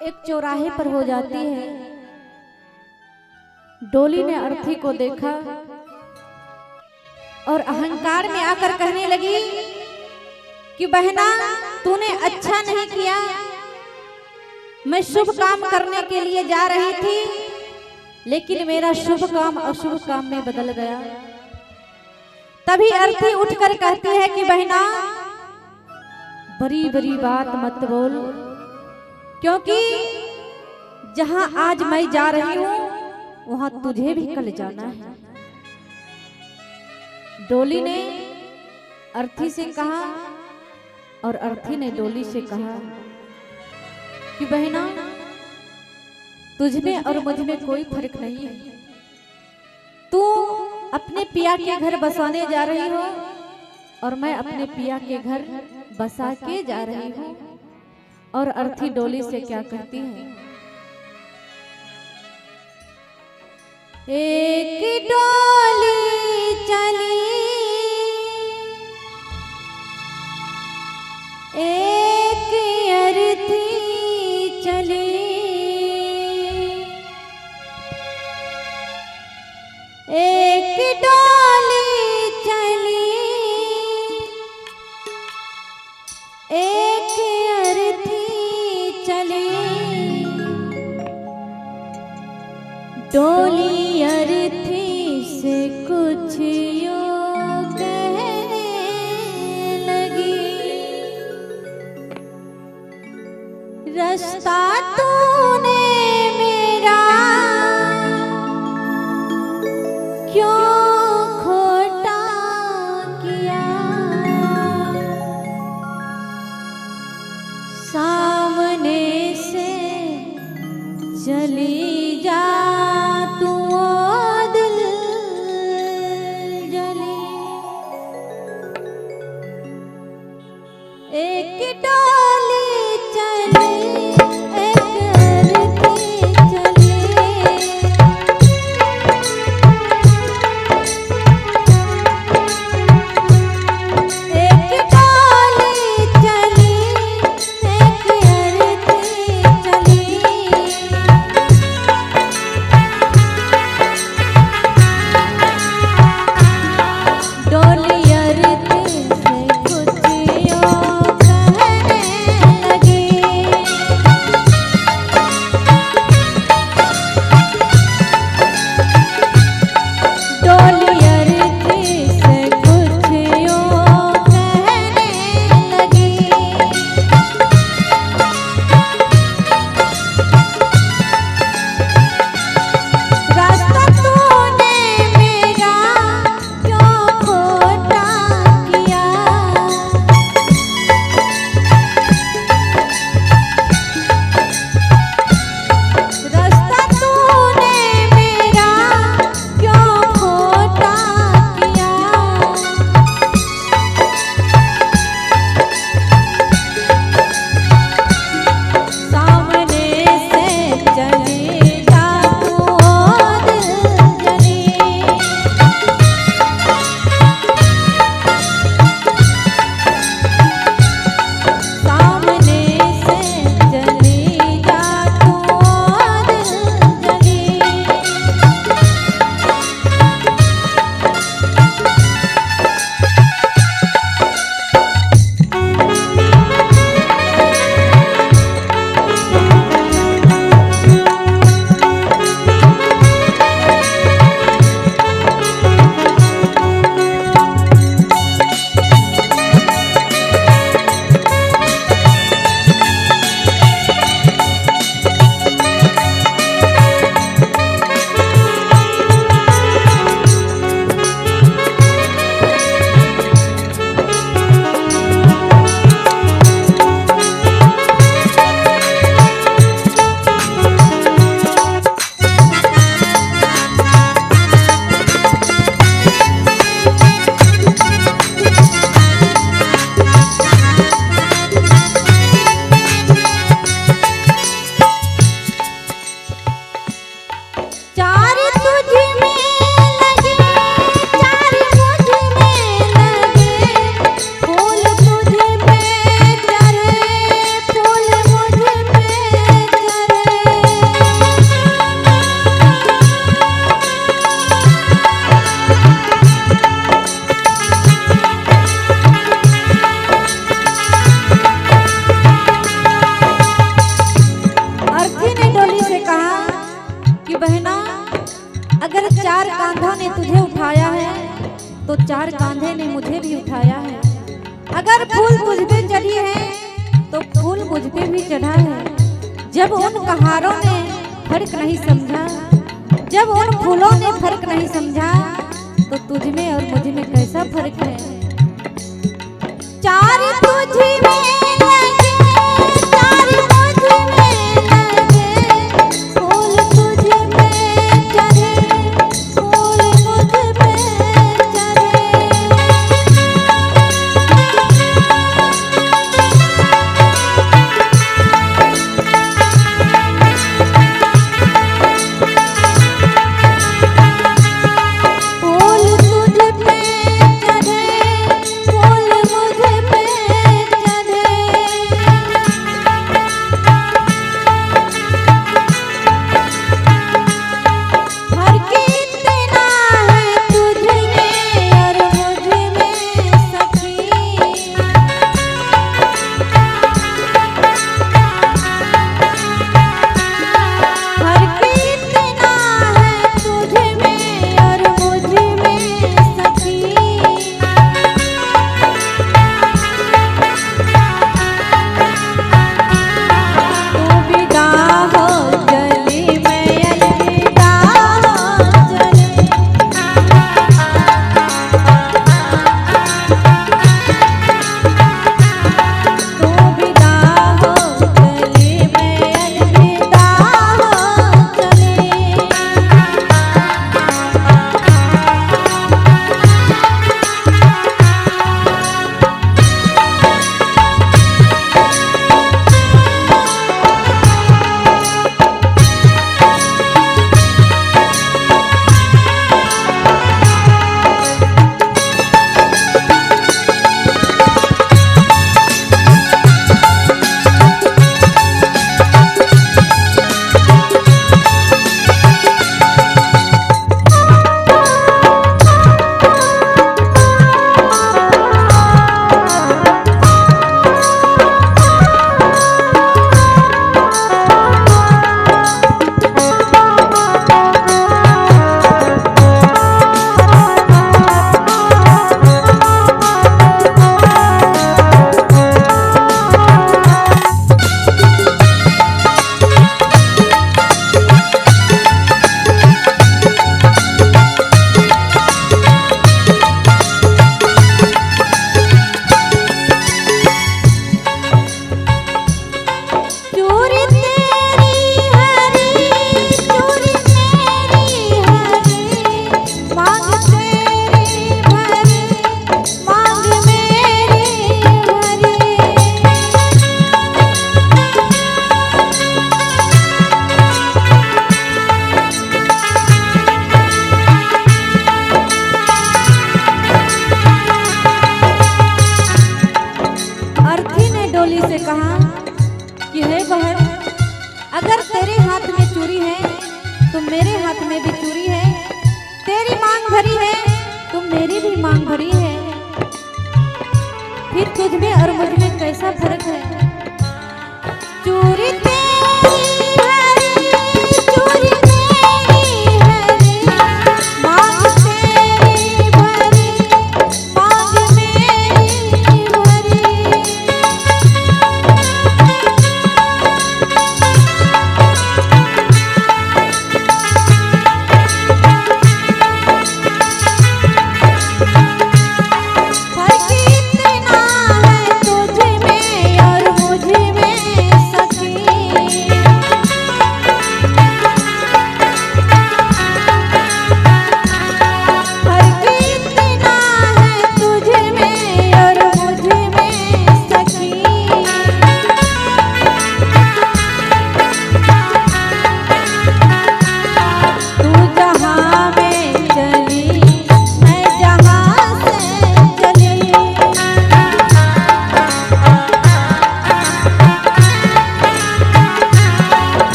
एक चौराहे पर हो जाती है। डोली ने अर्थी को देखा और अहंकार में आकर कहने लगी कि बहना तूने अच्छा नहीं किया, मैं शुभ काम करने के लिए जा रही थी लेकिन मेरा शुभ काम अशुभ काम में बदल गया। तभी अर्थी उठकर कहती है कि बहना बड़ी बड़ी बात मत बोल, क्योंकि जहां आज मैं जा रही हूं वहां तुझे भी कल जाना है। डोली ने अर्थी से कहा और अर्थी ने डोली से कहा कि बहना तुझ में और मुझ में कोई फर्क नहीं है। तू अपने पिया के घर बसाने जा रही हो और मैं अपने पिया के घर बसा के जा रही हूं। और अर्थी डोली से क्या कहती है, एक डोली चली एक अर्थी चली, एक डोली चली एक अर्थी चली, डोली अर्थी से कुछ यूं कहने लगी, रास्ता तूने मेरा क्यों खोटा किया, सामने से चली जा तू ओ दिल जली, एक डोली चली एक अगर चार कांधों ने तुझे उठाया है तो चार कांधे ने मुझे भी उठाया है। अगर फूल तुझ पे चढ़ी है तो फूल मुझ पे भी चढ़ा है। जब उन कहारों ने फर्क नहीं समझा, जब उन फूलों ने फर्क नहीं समझा, तो तुझ में और मुझ में कैसा फर्क है। चार तुझ में लगे, चार मुझ में लगे, फूल तुझ पे चढ़े, फूल मुझ पे चढ़े। फूल तुझ पे चढ़े, फूल मुझ पे चढ़े।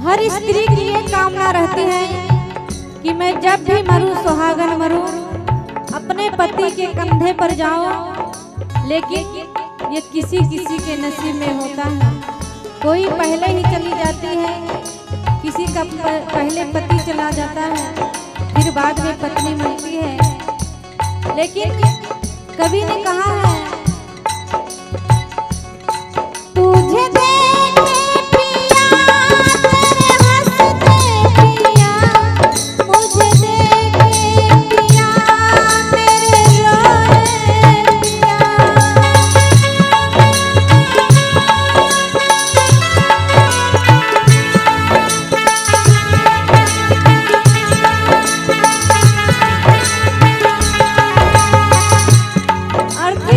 हर स्त्री की ये कामना रहती है कि मैं जब भी मरूं सुहागन मरूं, अपने पति के कंधे पर जाऊं। लेकिन ये किसी किसी के नसीब में होता है। कोई पहले ही चली जाती है, किसी का पहले पति चला जाता है, फिर बाद में पत्नी मिलती है। लेकिन कवि ने कहा है, तुझे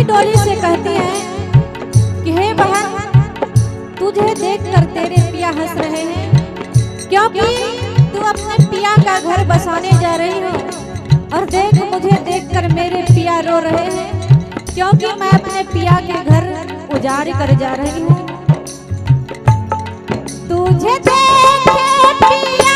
डोली से कहती है कि हे बहन, तुझे देखकर तेरे पिया हंस रहे हैं, क्योंकि तू अपने पिया का घर बसाने जा रही हो। और देख, मुझे देखकर मेरे पिया रो रहे हैं, क्योंकि मैं अपने पिया के घर उजाड़ कर जा रही हूँ। तुझे देखे पिया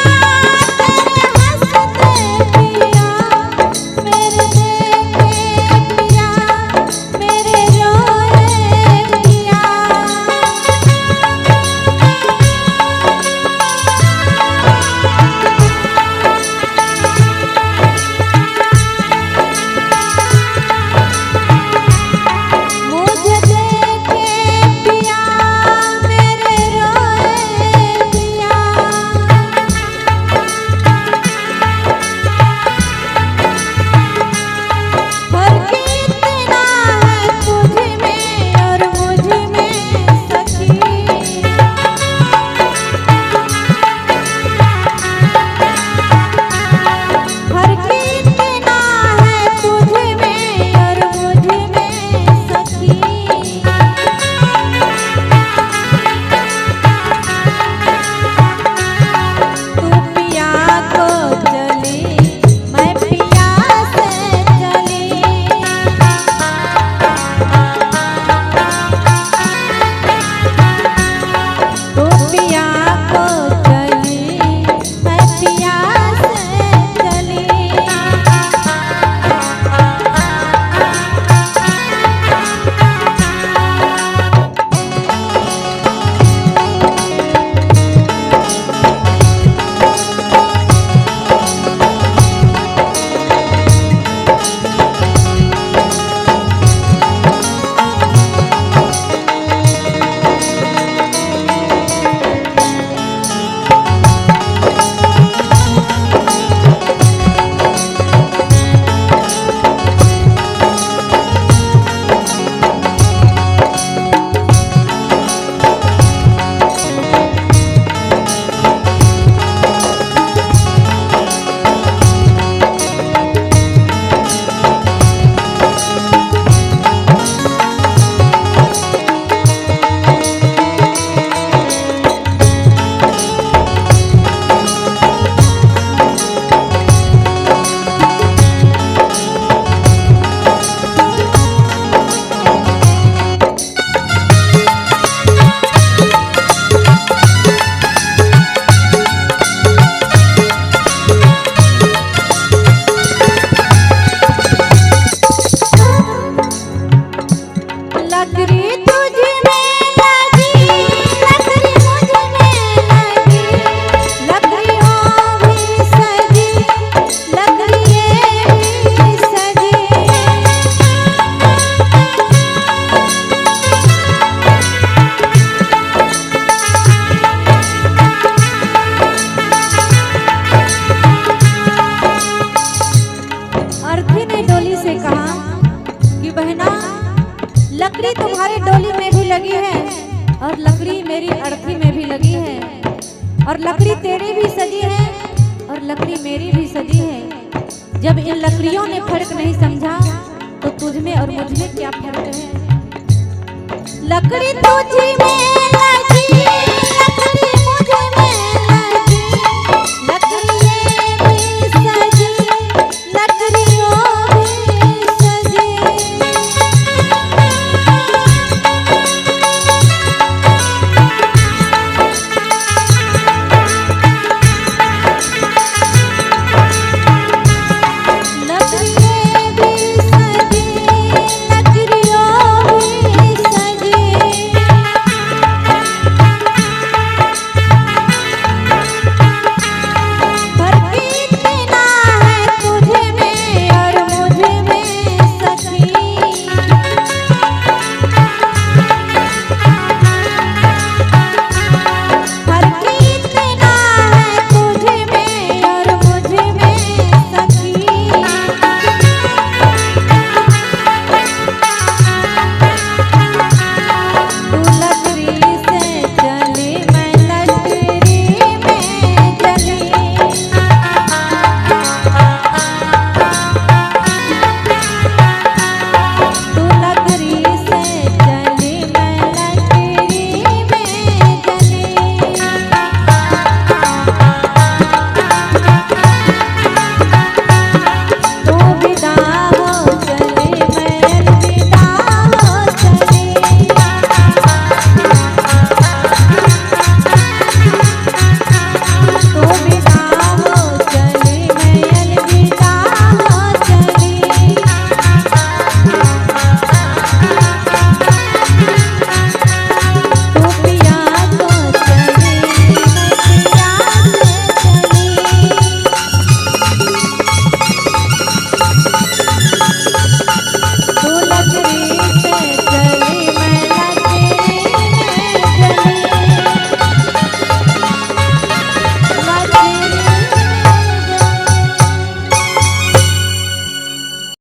लकड़ी तुम्हारी डोली में भी लगी है और लकड़ी मेरी अर्थी में भी लगी है, और लकड़ी तेरी भी सजी है और लकड़ी मेरी भी सजी है। जब इन लकड़ियों ने फर्क नहीं समझा तो तुझ में और मुझ में क्या फर्क है। लकड़ी तुझ में लगी